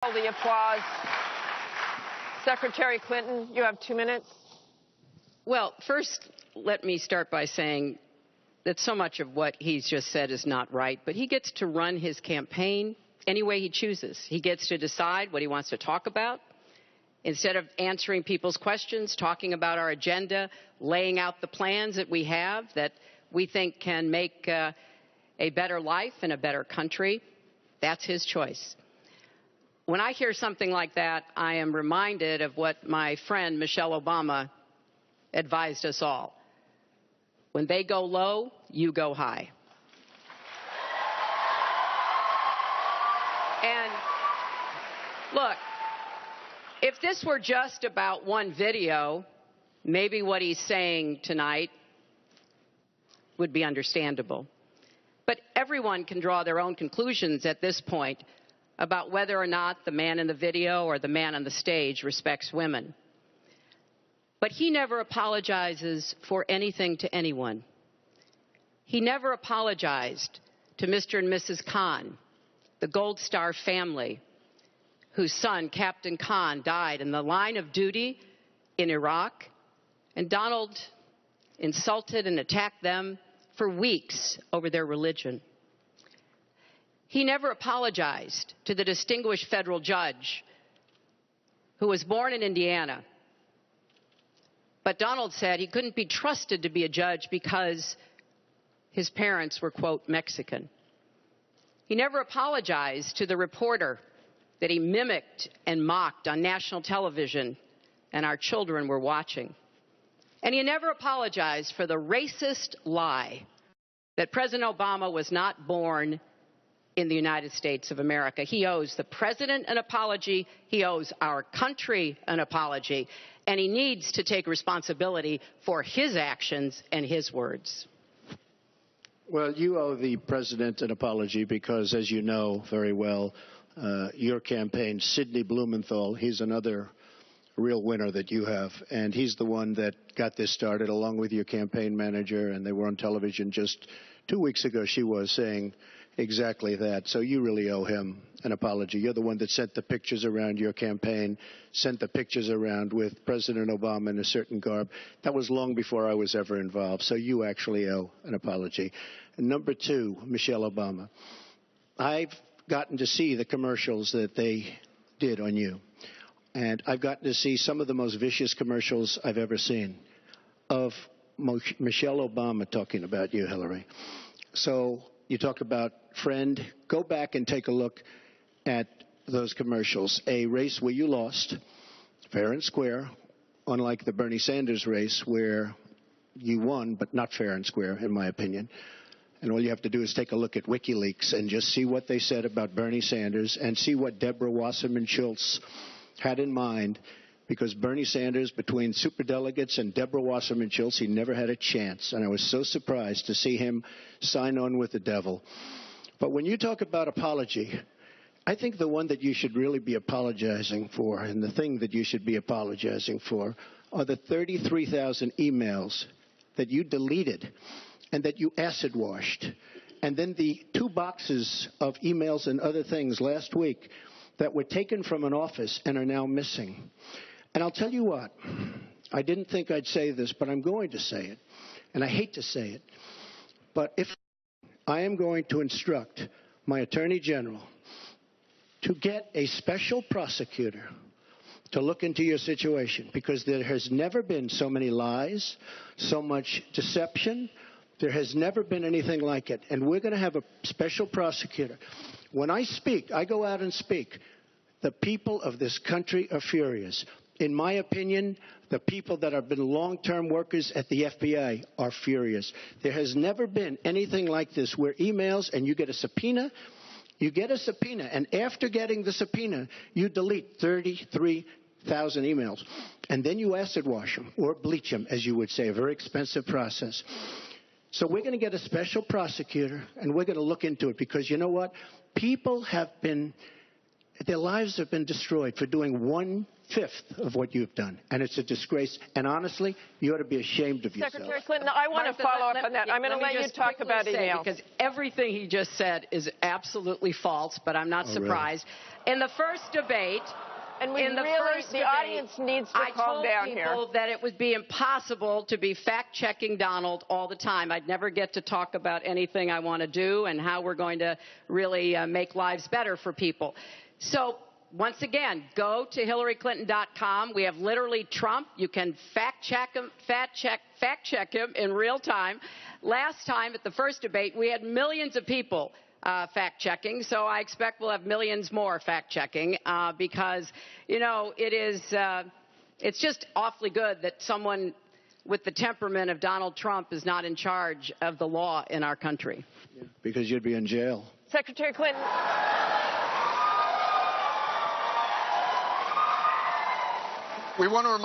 The applause. Secretary Clinton, you have 2 minutes. Well, first, let me start by saying that so much of what he's just said is not right, but he gets to run his campaign any way he chooses. He gets to decide what he wants to talk about. Instead of answering people's questions, talking about our agenda, laying out the plans that we have that we think can make a better life and a better country, that's his choice. When I hear something like that, I am reminded of what my friend Michelle Obama advised us all. When they go low, you go high. And look, if this were just about one video, maybe what he's saying tonight would be understandable. But everyone can draw their own conclusions at this point about whether or not the man in the video or the man on the stage respects women. But he never apologizes for anything to anyone. He never apologized to Mr. and Mrs. Kahn, the Gold Star family, whose son, Captain Kahn, died in the line of duty in Iraq, and Donald insulted and attacked them for weeks over their religion. He never apologized to the distinguished federal judge who was born in Indiana. But Donald said he couldn't be trusted to be a judge because his parents were, quote, Mexican. He never apologized to the reporter that he mimicked and mocked on national television and our children were watching. And he never apologized for the racist lie that President Obama was not born in the United States of America. He owes the president an apology. He owes our country an apology. And he needs to take responsibility for his actions and his words. Well, you owe the president an apology because, as you know very well, your campaign, Sidney Blumenthal, he's another real winner that you have. And he's the one that got this started along with your campaign manager. And they were on television just 2 weeks ago, she was saying exactly that. So you really owe him an apology. You're the one that sent the pictures around your campaign, sent the pictures around with President Obama in a certain garb. That was long before I was ever involved. So you actually owe an apology. And number two, Michelle Obama. I've gotten to see the commercials that they did on you. And I've gotten to see some of the most vicious commercials I've ever seen of Michelle Obama talking about you, Hillary. So you talk about friend. Go back and take a look at those commercials. A race where you lost, fair and square, unlike the Bernie Sanders race where you won, but not fair and square, in my opinion. And all you have to do is take a look at WikiLeaks and just see what they said about Bernie Sanders and see what Deborah Wasserman Schultz had in mind, because Bernie Sanders, between superdelegates and Deborah Wasserman Schultz, he never had a chance. And I was so surprised to see him sign on with the devil. But when you talk about apology, I think the one that you should really be apologizing for, and the thing that you should be apologizing for, are the 33,000 emails that you deleted and that you acid washed. And then the 2 boxes of emails and other things last week that were taken from an office and are now missing. And I'll tell you what, I didn't think I'd say this, but I'm going to say it. And I hate to say it. But if I am going to instruct my Attorney General to get a special prosecutor to look into your situation, because there has never been so many lies, so much deception. There has never been anything like it. And we're going to have a special prosecutor. When I speak, I go out and speak. The people of this country are furious. In my opinion, the people that have been long-term workers at the FBI are furious. There has never been anything like this where emails and you get a subpoena, and after getting the subpoena, you delete 33,000 emails. And then you acid wash them or bleach them, as you would say, a very expensive process. So we're going to get a special prosecutor, and we're going to look into it, because you know what? People have been, their lives have been destroyed for doing one 1/5 of what you've done. And it's a disgrace. And honestly, you ought to be ashamed of yourself. Secretary Clinton, I want to follow up on that. I'm going to let you talk about emails. Because everything he just said is absolutely false, but I'm not surprised. Really? In the first debate, and the audience needs to calm down here. I told people that it would be impossible to be fact-checking Donald all the time. I'd never get to talk about anything I want to do and how we're going to really make lives better for people. So, once again, go to HillaryClinton.com. We have literally Trump. You can fact-check him in real time. Last time at the first debate, we had millions of people fact-checking, so I expect we'll have millions more fact-checking because, you know, it's just awfully good that someone with the temperament of Donald Trump is not in charge of the law in our country. Yeah, because you'd be in jail. Secretary Clinton. We want to remind